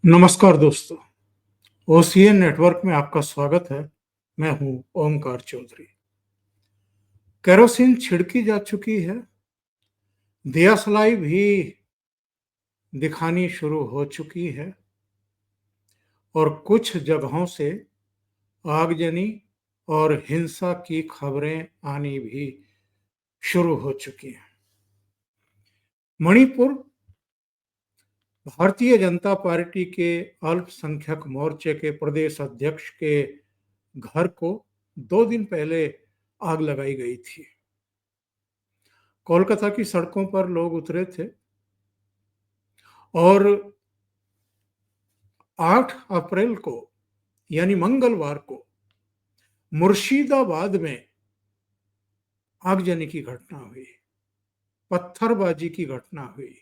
नमस्कार दोस्तों, OCN network में आपका स्वागत है। मैं हूं ओमकार चौधरी। केरोसिन छिड़की जा चुकी है, दियासलाई भी दिखानी शुरू हो चुकी है और कुछ जगहों से आगजनी और हिंसा की खबरें आनी भी शुरू हो चुकी हैं। मणिपुर भारतीय जनता पार्टी के अल्पसंख्यक मोर्चे के प्रदेश अध्यक्ष के घर को 2 दिन पहले आग लगाई गई थी। कोलकाता की सड़कों पर लोग उतरे थे और 8 अप्रैल को यानी मंगलवार को मुर्शिदाबाद में आगजनी की घटना हुई, पत्थरबाजी की घटना हुई।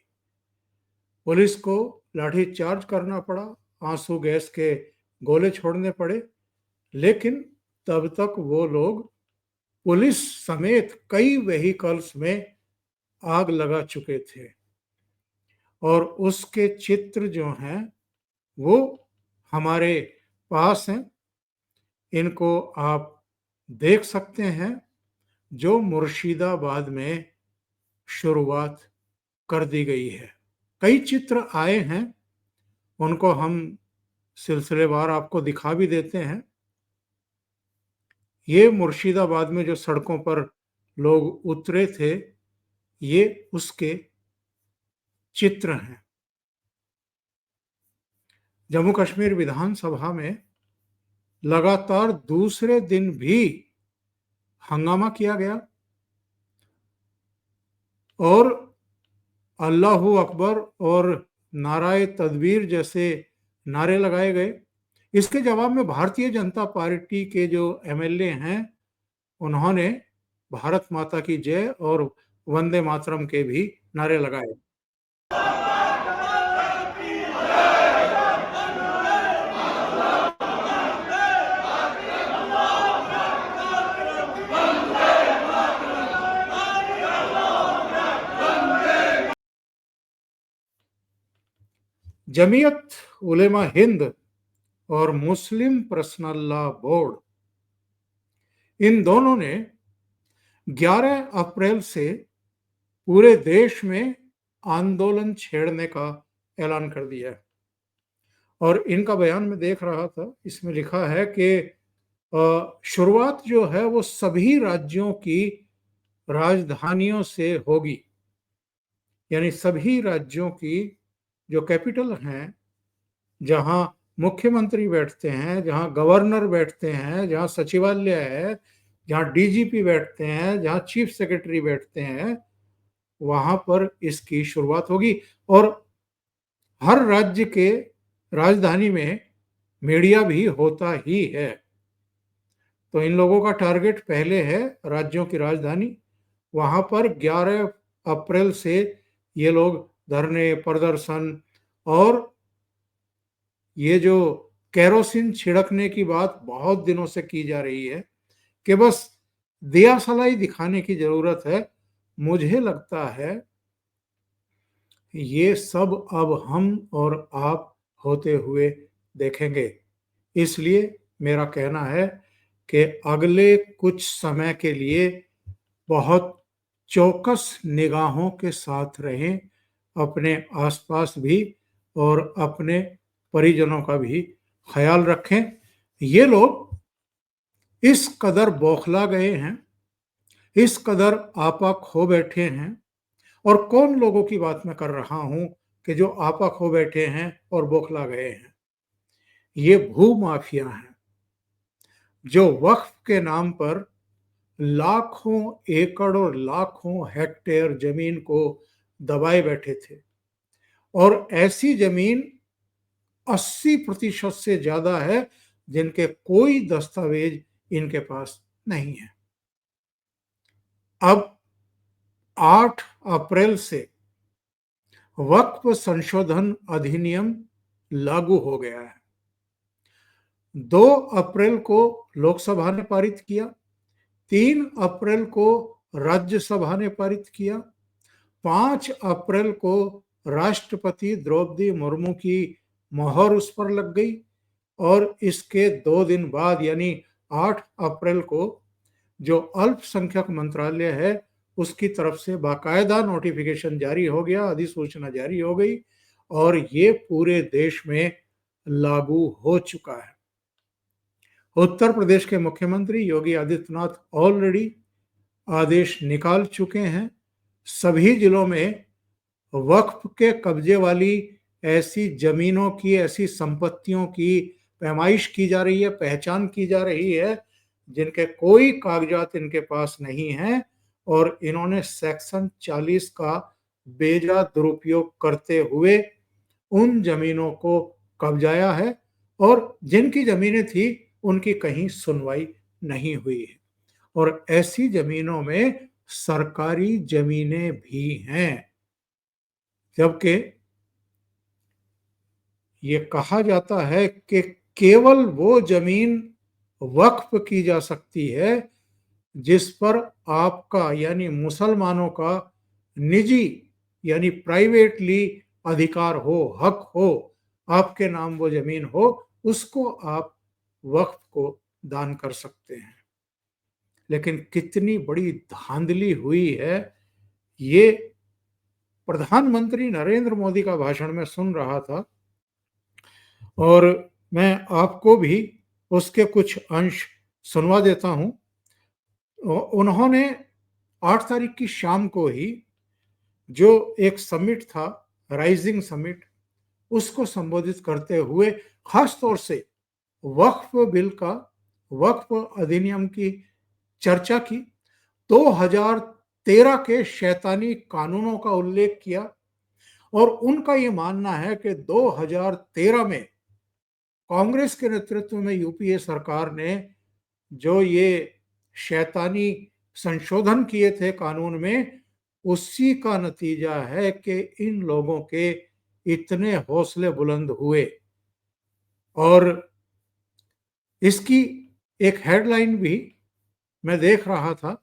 पुलिस को लाठीचार्ज करना पड़ा, आंसू गैस के गोले छोड़ने पड़े, लेकिन तब तक वो लोग पुलिस समेत कई व्हीकल्स में आग लगा चुके थे और उसके चित्र जो हैं वो हमारे पास हैं। इनको आप देख सकते हैं, जो मुर्शिदाबाद में शुरुआत कर दी गई है। कई चित्र आए हैं, उनको हम सिलसिलेवार आपको दिखा भी देते हैं। ये मुर्शिदाबाद में जो सड़कों पर लोग उतरे थे, ये उसके चित्र हैं। जम्मू कश्मीर विधानसभा में लगातार दूसरे दिन भी हंगामा किया गया और अल्लाहू अकबर और नाराए तदबीर जैसे नारे लगाए गए। इसके जवाब में भारतीय जनता पार्टी के जो एमएलए हैं, उन्होंने भारत माता की जय और वंदे मातरम के भी नारे लगाए। जमीयत उलेमा हिंद और मुस्लिम पर्सनल लॉ बोर्ड, इन दोनों ने 11 अप्रैल से पूरे देश में आंदोलन छेड़ने का ऐलान कर दिया है। और इनका बयान में देख रहा था, इसमें लिखा है कि शुरुआत जो है वो सभी राज्यों की राजधानियों से होगी, यानी सभी राज्यों की जो कैपिटल हैं, जहां मुख्यमंत्री बैठते हैं, जहां गवर्नर बैठते हैं, जहां सचिवालय है, जहां डीजीपी बैठते हैं, जहां चीफ सेक्रेटरी बैठते हैं, वहां पर इसकी शुरुआत होगी। और हर राज्य के राजधानी में मीडिया भी होता ही है। तो इन लोगों का टारगेट पहले है राज्यों की राजधानी। वहां पर 11 अप्रैल से ये लोग धरने, प्रदर्शन और ये जो केरोसिन छिड़कने की बात बहुत दिनों से की जा रही है कि बस दियासलाई दिखाने की जरूरत है, मुझे लगता है ये सब अब हम और आप होते हुए देखेंगे। इसलिए मेरा कहना है कि अगले कुछ समय के लिए बहुत चौकस निगाहों के साथ रहें, अपने आसपास भी और अपने परिजनों का भी ख्याल रखें। ये लोग इस कदर बौखला गए हैं, इस कदर आपा खो बैठे हैं। और कौन लोगों की बात मैं कर रहा हूं कि जो आपा खो बैठे हैं और बौखला गए हैं? ये भू माफिया हैं, जो वक्फ के नाम पर लाखों एकड़ और लाखों हेक्टेयर जमीन को दबाए बैठे थे। और ऐसी जमीन 80% से ज्यादा है जिनके कोई दस्तावेज इनके पास नहीं है। अब 8 अप्रैल से वक्फ संशोधन अधिनियम लागू हो गया है। 2 अप्रैल को लोकसभा ने पारित किया, 3 अप्रैल को राज्यसभा ने पारित किया, 5 अप्रैल को राष्ट्रपति द्रौपदी मुर्मू की मोहर उस पर लग गई और इसके 2 दिन बाद यानी 8 अप्रैल को जो अल्पसंख्यक मंत्रालय है उसकी तरफ से बाकायदा नोटिफिकेशन जारी हो गया, अधिसूचना जारी हो गई और ये पूरे देश में लागू हो चुका है। उत्तर प्रदेश के मुख्यमंत्री योगी आदित्यनाथ ऑलरेडी आदेश निकाल चुके हैं। सभी जिलों में वक्फ के कब्जे वाली ऐसी जमीनों की, ऐसी संपत्तियों की पैमाइश की जा रही है, पहचान की जा रही है जिनके कोई कागजात इनके पास नहीं है और इन्होंने सेक्शन 40 का बेजा दुरुपयोग करते हुए उन जमीनों को कब्जाया है और जिनकी जमीनें थी उनकी कहीं सुनवाई नहीं हुई है और ऐसी जमीनों में सरकारी जमीनें भी हैं, जबकि ये कहा जाता है कि केवल वो जमीन वक्फ की जा सकती है जिस पर आपका यानी मुसलमानों का निजी यानी प्राइवेटली अधिकार हो, हक हो, आपके नाम वो जमीन हो, उसको आप वक्फ को दान कर सकते हैं। लेकिन कितनी बड़ी धांधली हुई है, ये प्रधानमंत्री नरेंद्र मोदी का भाषण में सुन रहा था और मैं आपको भी उसके कुछ अंश सुनवा देता हूं। उन्होंने 8 तारीख की शाम को ही जो एक समिट था, राइजिंग समिट, उसको संबोधित करते हुए खास तौर से वक्फ बिल का, वक्फ अधिनियम की चर्चा की। 2013 के शैतानी कानूनों का उल्लेख किया और उनका ये मानना है कि 2013 में कांग्रेस के नेतृत्व में यूपीए सरकार ने जो ये शैतानी संशोधन किए थे कानून में, उसी का नतीजा है कि इन लोगों के इतने हौसले बुलंद हुए। और इसकी एक हेडलाइन भी मैं देख रहा था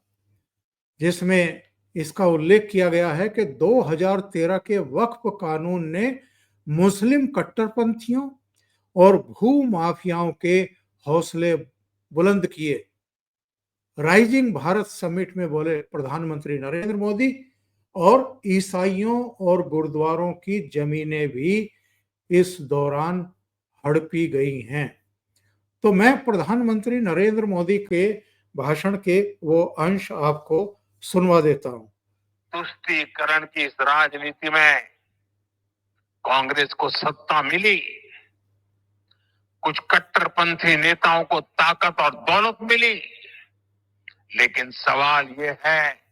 जिसमें इसका उल्लेख किया गया है कि 2013 के वक्फ कानून ने मुस्लिम कट्टरपंथियों और भू माफियाओं के हौसले बुलंद किए। राइजिंग भारत समिट में बोले प्रधानमंत्री नरेंद्र मोदी, और ईसाइयों और गुरुद्वारों की जमीनें भी इस दौरान हड़पी गई हैं। तो मैं प्रधानमंत्री नरेंद्र मोदी के भाषण के वो अंश आपको सुनवा देता हूं। तुष्टीकरण की इस राजनीति में कांग्रेस को सत्ता मिली, कुछ कट्टरपंथी नेताओं को ताकत और दौलत मिली, लेकिन सवाल ये है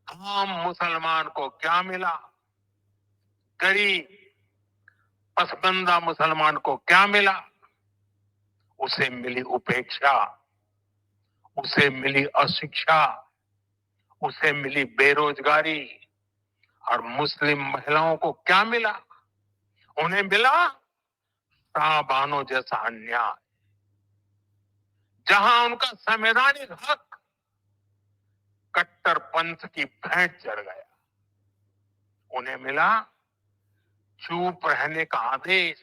आम मुसलमान को क्या मिला, गरीब पसबंदा मुसलमान को क्या मिला? उसे मिली उपेक्षा, उसे मिली अशिक्षा, उसे मिली बेरोजगारी। और मुस्लिम महिलाओं को क्या मिला? उन्हें मिला शाहबानो जैसा अन्याय, जहां उनका संवैधानिक हक कट्टरपंथ की भेंट चढ़ गया। उन्हें मिला चुप रहने का आदेश,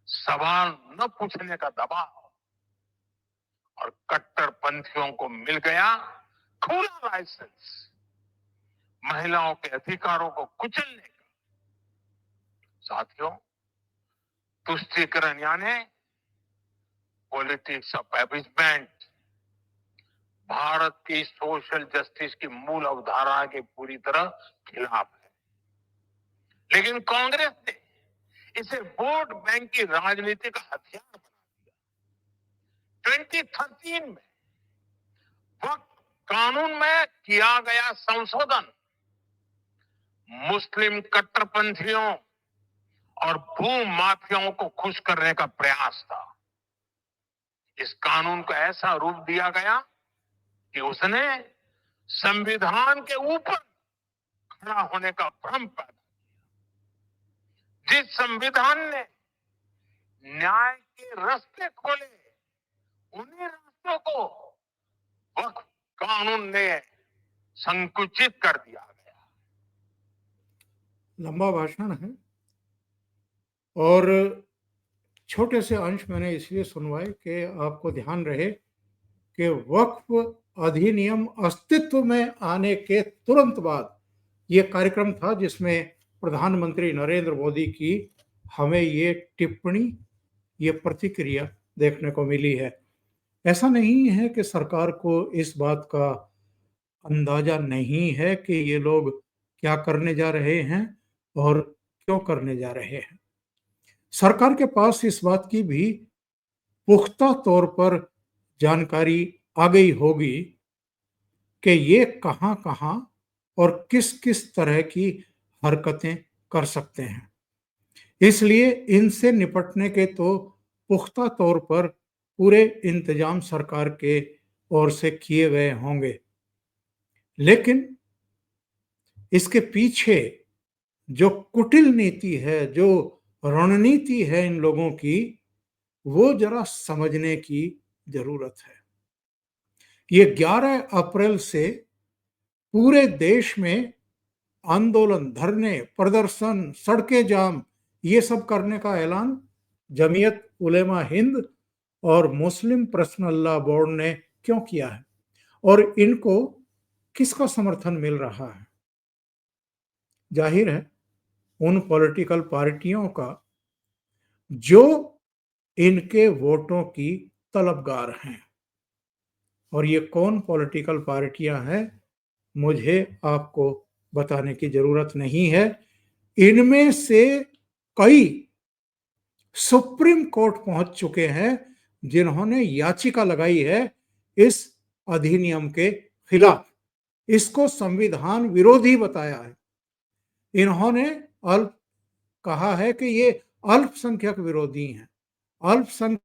सवाल न पूछने का दबाव, और कट्टरपंथियों को मिल गया खुला लाइसेंस महिलाओं के अधिकारों को कुचलने का। साथियों, तुष्टीकरण यानी पॉलिटिक्स ऑफ एबिसमेंट भारत की सोशल जस्टिस की मूल अवधारणा के पूरी तरह खिलाफ है। लेकिन कांग्रेस ने इसे वोट बैंक की राजनीति का हथियार बना दिया। 2013 में वक्त कानून में किया गया संशोधन मुस्लिम कट्टरपंथियों और भू माफियाओं को खुश करने का प्रयास था। इस कानून को ऐसा रूप दिया गया कि उसने संविधान के ऊपर खड़ा होने का भ्रम पैदा किया। जिस संविधान ने न्याय के रास्ते खोले, उन्हीं रास्तों को वक्फ कानून ने संकुचित कर दिया गया। लंबा भाषण है, और छोटे से अंश मैंने इसलिए सुनवाए कि आपको ध्यान रहे कि वक्फ अधिनियम अस्तित्व में आने के तुरंत बाद ये कार्यक्रम था जिसमें प्रधानमंत्री नरेंद्र मोदी की हमें ये टिप्पणी, ये प्रतिक्रिया देखने को मिली है। ऐसा नहीं है कि सरकार को इस बात का अंदाजा नहीं है कि ये लोग क्या करने जा रहे हैं और क्यों करने जा रहे हैं। सरकार के पास इस बात की भी पुख्ता तौर पर जानकारी आ गई होगी कि ये कहां-कहां और किस-किस तरह की हरकतें कर सकते हैं। इसलिए इनसे निपटने के तो पुख्ता तौर पर पूरे इंतजाम सरकार के ओर से किए गए होंगे। लेकिन इसके पीछे जो कुटिल नीति है, जो रणनीति है इन लोगों की, वो जरा समझने की जरूरत है। ये 11 अप्रैल से पूरे देश में आंदोलन, धरने, प्रदर्शन, सड़कें जाम, ये सब करने का ऐलान जमीयत उलेमा हिंद और मुस्लिम पर्सनल लॉ बोर्ड ने क्यों किया है और इनको किसका समर्थन मिल रहा है? जाहिर है उन पॉलिटिकल पार्टियों का जो इनके वोटों की तलबगार हैं। और ये कौन पॉलिटिकल पार्टियां हैं मुझे आपको बताने की जरूरत नहीं है। इनमें से कई सुप्रीम कोर्ट पहुंच चुके हैं जिन्होंने याचिका लगाई है इस अधिनियम के खिलाफ, इसको संविधान विरोधी बताया है। इन्होंने अल्प कहा है कि ये अल्पसंख्यक विरोधी हैं। अल्पसंख्यक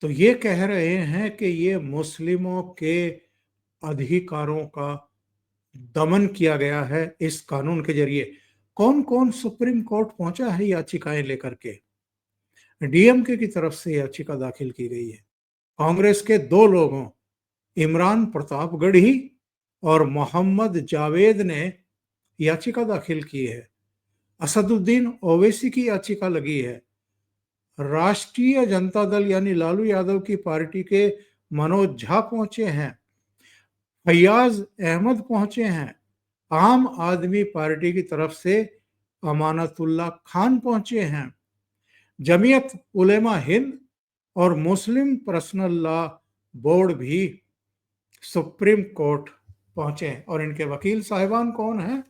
तो ये कह रहे हैं कि ये मुस्लिमों के अधिकारों का दमन किया गया है इस कानून के जरिए। कौन कौन सुप्रीम कोर्ट पहुंचा है याचिकाएं लेकर के? डीएमके की तरफ से याचिका दाखिल की गई है। कांग्रेस के दो लोगों, इमरान प्रतापगढ़ी और मोहम्मद जावेद ने याचिका दाखिल की है। असदुद्दीन ओवैसी की याचिका लगी है। राष्ट्रीय जनता दल यानी लालू यादव की पार्टी के मनोज झा पहुंचे हैं। फैयाज अहमद पहुंचे हैं। आम आदमी पार्टी की तरफ से अमानतुल्लाह खान पहुंचे हैं। जमीयत उलेमा हिंद और मुस्लिम पर्सनल लॉ बोर्ड भी सुप्रीम कोर्ट पहुंचे हैं। और इनके वकील साहिबान कौन हैं?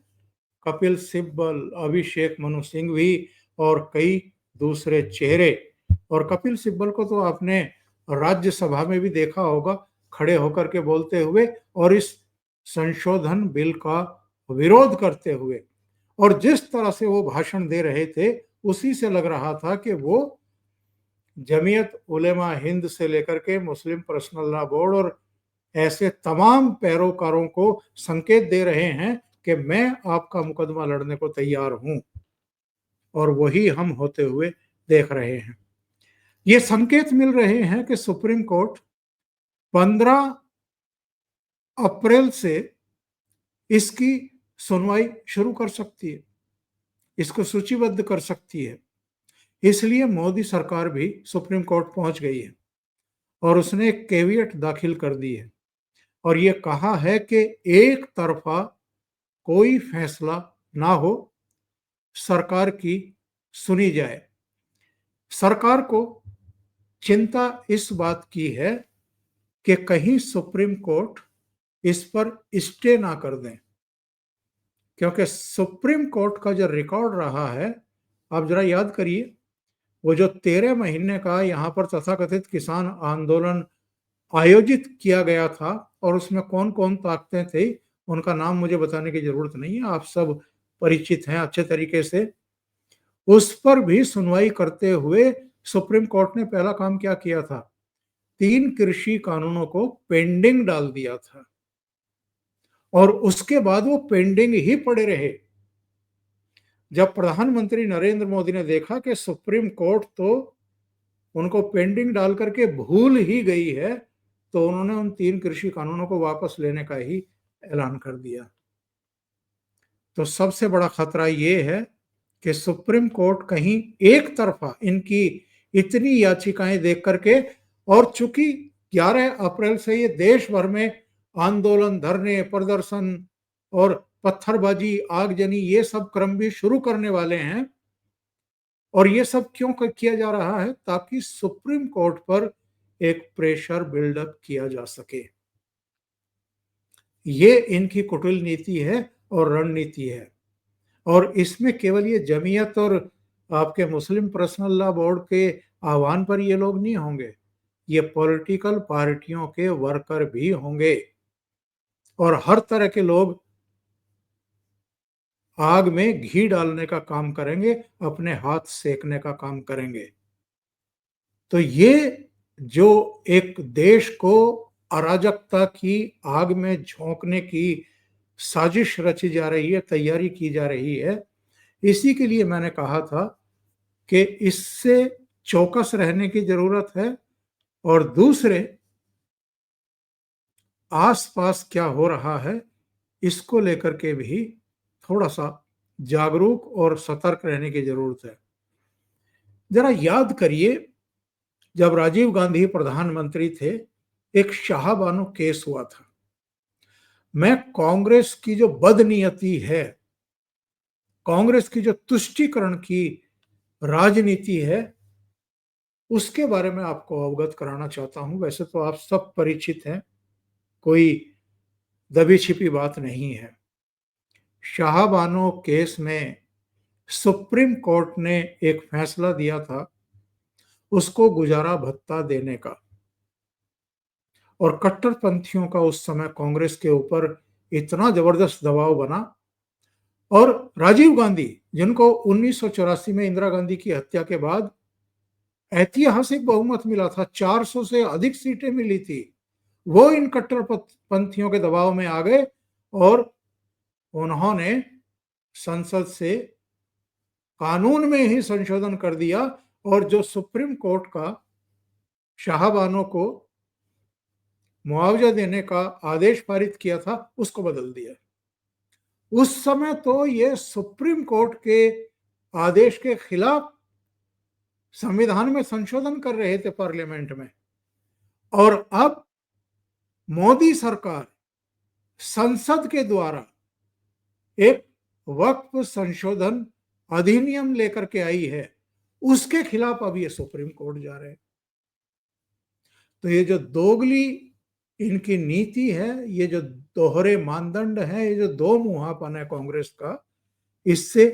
कपिल सिब्बल, अभिषेक मनु सिंघवी और कई दूसरे चेहरे। और कपिल सिब्बल को तो आपने राज्यसभा में भी देखा होगा खड़े होकर के बोलते हुए और इस संशोधन बिल का विरोध करते हुए। और जिस तरह से वो भाषण दे रहे थे उसी से लग रहा था कि वो जमीयत उलेमा हिंद से लेकर के मुस्लिम पर्सनल लॉ बोर्ड और ऐसे तमाम पैरोकारों को संकेत दे रहे हैं कि मैं आपका मुकदमा लड़ने को तैयार हूं। और वही हम होते हुए देख रहे हैं। ये संकेत मिल रहे हैं कि सुप्रीम कोर्ट 15 अप्रैल से इसकी सुनवाई शुरू कर सकती है, इसको सूचीबद्ध कर सकती है। इसलिए मोदी सरकार भी सुप्रीम कोर्ट पहुंच गई है और उसने एक कैवियट दाखिल कर दी है और ये कहा है कि एक तरफा कोई फैसला ना हो, सरकार की सुनी जाए। सरकार को चिंता इस बात की है कि कहीं सुप्रीम कोर्ट इस पर स्टे ना कर दें, क्योंकि सुप्रीम कोर्ट का जो रिकॉर्ड रहा है, आप जरा याद करिए, वो जो 13 महीने का यहाँ पर तथाकथित किसान आंदोलन आयोजित किया गया था और उसमें कौन कौन ताकतें थी, उनका नाम मुझे बताने की जरूरत नहीं है, आप सब परिचित हैं अच्छे तरीके से। उस पर भी सुनवाई करते हुए सुप्रीम कोर्ट ने पहला काम क्या किया था? 3 कृषि कानूनों को पेंडिंग डाल दिया था और उसके बाद वो पेंडिंग ही पड़े रहे। जब प्रधानमंत्री नरेंद्र मोदी ने देखा कि सुप्रीम कोर्ट तो उनको पेंडिंग डाल करके भूल ही गई है, तो उन्होंने उन 3 कृषि कानूनों को वापस लेने का ही ऐलान कर दिया। तो सबसे बड़ा खतरा ये है कि सुप्रीम कोर्ट कहीं एक तरफा इनकी इतनी याचिकाएं देख करके, और चूंकि 11 अप्रैल से ये देश भर में आंदोलन, धरने, प्रदर्शन और पत्थरबाजी, आगजनी ये सब क्रम भी शुरू करने वाले हैं, और ये सब क्यों किया जा रहा है? ताकि सुप्रीम कोर्ट पर एक प्रेशर बिल्डअप किया जा सके। ये इनकी कुटिल नीति है और रणनीति है, और इसमें केवल ये जमीयत और आपके मुस्लिम पर्सनल लॉ बोर्ड के आह्वान पर ये लोग नहीं होंगे, ये पॉलिटिकल पार्टियों के वर्कर भी होंगे और हर तरह के लोग आग में घी डालने का काम करेंगे, अपने हाथ सेकने का काम करेंगे। तो ये जो एक देश को अराजकता की आग में झोंकने की साजिश रची जा रही है, तैयारी की जा रही है, इसी के लिए मैंने कहा था कि इससे चौकस रहने की जरूरत है, और दूसरे आसपास क्या हो रहा है इसको लेकर के भी थोड़ा सा जागरूक और सतर्क रहने की जरूरत है। जरा याद करिए, जब राजीव गांधी प्रधानमंत्री थे, एक शाहबानो केस हुआ था। मैं कांग्रेस की जो बदनीयती है, कांग्रेस की जो तुष्टीकरण की राजनीति है, उसके बारे में आपको अवगत कराना चाहता हूं। वैसे तो आप सब परिचित हैं, कोई दबी छिपी बात नहीं है। शाहबानो केस में सुप्रीम कोर्ट ने एक फैसला दिया था उसको गुजारा भत्ता देने का, और कट्टरपंथियों का उस समय कांग्रेस के ऊपर इतना जबरदस्त दबाव बना, और राजीव गांधी, जिनको 1984 में इंदिरा गांधी की हत्या के बाद ऐतिहासिक बहुमत मिला था, 400 से अधिक सीटें मिली थी, वो इन कट्टरपंथियों के दबाव में आ गए और उन्होंने संसद से कानून में ही संशोधन कर दिया, और जो सुप्रीम कोर्ट का शाहबानो को मुआवजा देने का आदेश पारित किया था उसको बदल दिया। उस समय तो ये सुप्रीम कोर्ट के आदेश के खिलाफ संविधान में संशोधन कर रहे थे पार्लियामेंट में, और अब मोदी सरकार संसद के द्वारा एक वक्फ संशोधन अधिनियम लेकर के आई है, उसके खिलाफ अब ये सुप्रीम कोर्ट जा रहे हैं। तो ये जो दोगली इनकी नीति है, ये जो दोहरे मानदंड है, ये जो दो मुहापन है कांग्रेस का, इससे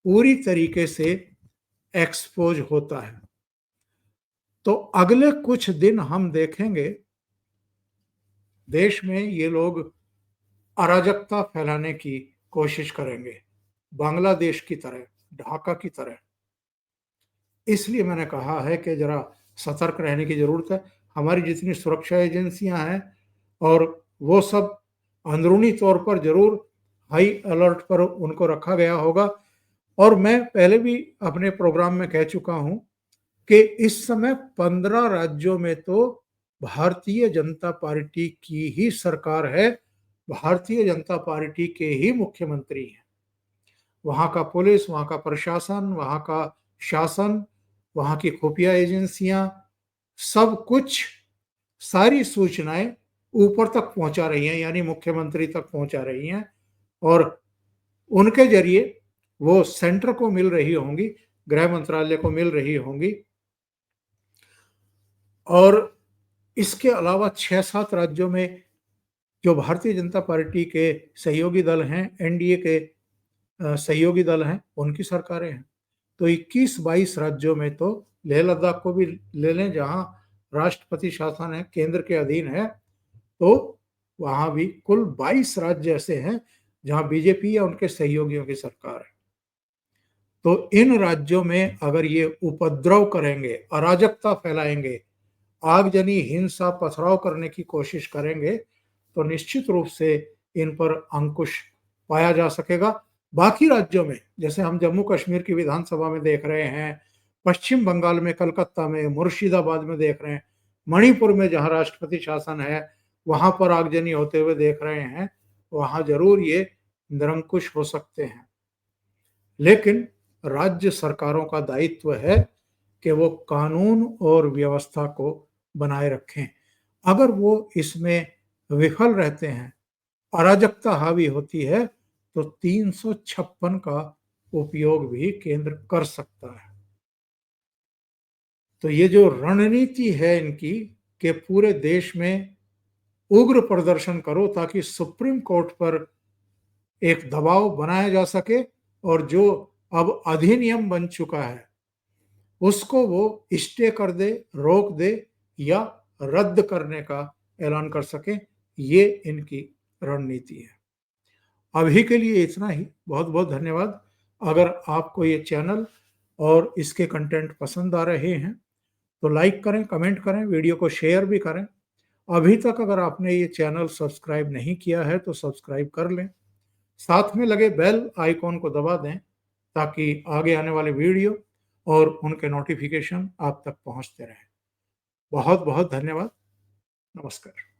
पूरी तरीके से एक्सपोज होता है। तो अगले कुछ दिन हम देखेंगे देश में ये लोग अराजकता फैलाने की कोशिश करेंगे, बांग्लादेश की तरह, ढाका की तरह। इसलिए मैंने कहा है कि जरा सतर्क रहने की जरूरत है। हमारी जितनी सुरक्षा एजेंसियां हैं, और वो सब अंदरूनी तौर पर जरूर हाई अलर्ट पर उनको रखा गया होगा। और मैं पहले भी अपने प्रोग्राम में कह चुका हूं कि इस समय 15 राज्यों में तो भारतीय जनता पार्टी की ही सरकार है, भारतीय जनता पार्टी के ही मुख्यमंत्री हैं। वहां का पुलिस, वहां का प्रशासन, वहां का शासन, वहां की खुफिया एजेंसियां, सब कुछ, सारी सूचनाएं ऊपर तक पहुंचा रही हैं, यानी मुख्यमंत्री तक पहुंचा रही हैं, और उनके जरिए वो सेंटर को मिल रही होंगी, गृह मंत्रालय को मिल रही होंगी। और इसके अलावा 6-7 राज्यों में जो भारतीय जनता पार्टी के सहयोगी दल हैं, एनडीए के सहयोगी दल हैं, उनकी सरकारें हैं। तो 21-22 राज्यों में, तो लेह लद्दाख को भी ले लें, जहां राष्ट्रपति शासन है, केंद्र के अधीन है, तो वहां भी कुल 22 राज्य ऐसे हैं जहां बीजेपी या उनके सहयोगियों की सरकार है। तो इन राज्यों में अगर ये उपद्रव करेंगे, अराजकता फैलाएंगे, आगजनी हिंसा पथराव करने की कोशिश करेंगे तो निश्चित रूप से इन पर अंकुश पाया जा सकेगा। बाकी राज्यों में, जैसे हम जम्मू कश्मीर की विधानसभा में देख रहे हैं, पश्चिम बंगाल में, कलकत्ता में, मुर्शिदाबाद में देख रहे हैं, मणिपुर में जहां राष्ट्रपति शासन है वहां पर आगजनी होते हुए देख रहे हैं, वहां जरूर ये निरंकुश हो सकते हैं। लेकिन राज्य सरकारों का दायित्व है कि वो कानून और व्यवस्था को बनाए रखें। अगर वो इसमें विफल रहते हैं, अराजकता हावी होती है, तो 356 का उपयोग भी केंद्र कर सकता है। तो ये जो रणनीति है इनकी कि पूरे देश में उग्र प्रदर्शन करो ताकि सुप्रीम कोर्ट पर एक दबाव बनाया जा सके और जो अब अधिनियम बन चुका है उसको वो स्टे कर दे, रोक दे या रद्द करने का ऐलान कर सके, ये इनकी रणनीति है। अभी के लिए इतना ही। बहुत बहुत धन्यवाद। अगर आपको ये चैनल और इसके कंटेंट पसंद आ रहे हैं तो लाइक करें, कमेंट करें, वीडियो को शेयर भी करें। अभी तक अगर आपने ये चैनल सब्सक्राइब नहीं किया है तो सब्सक्राइब कर लें। साथ में लगे बेल आइकॉन को दबा दें ताकि आगे आने वाले वीडियो और उनके नोटिफिकेशन आप तक पहुंचते रहें। बहुत बहुत धन्यवाद। नमस्कार।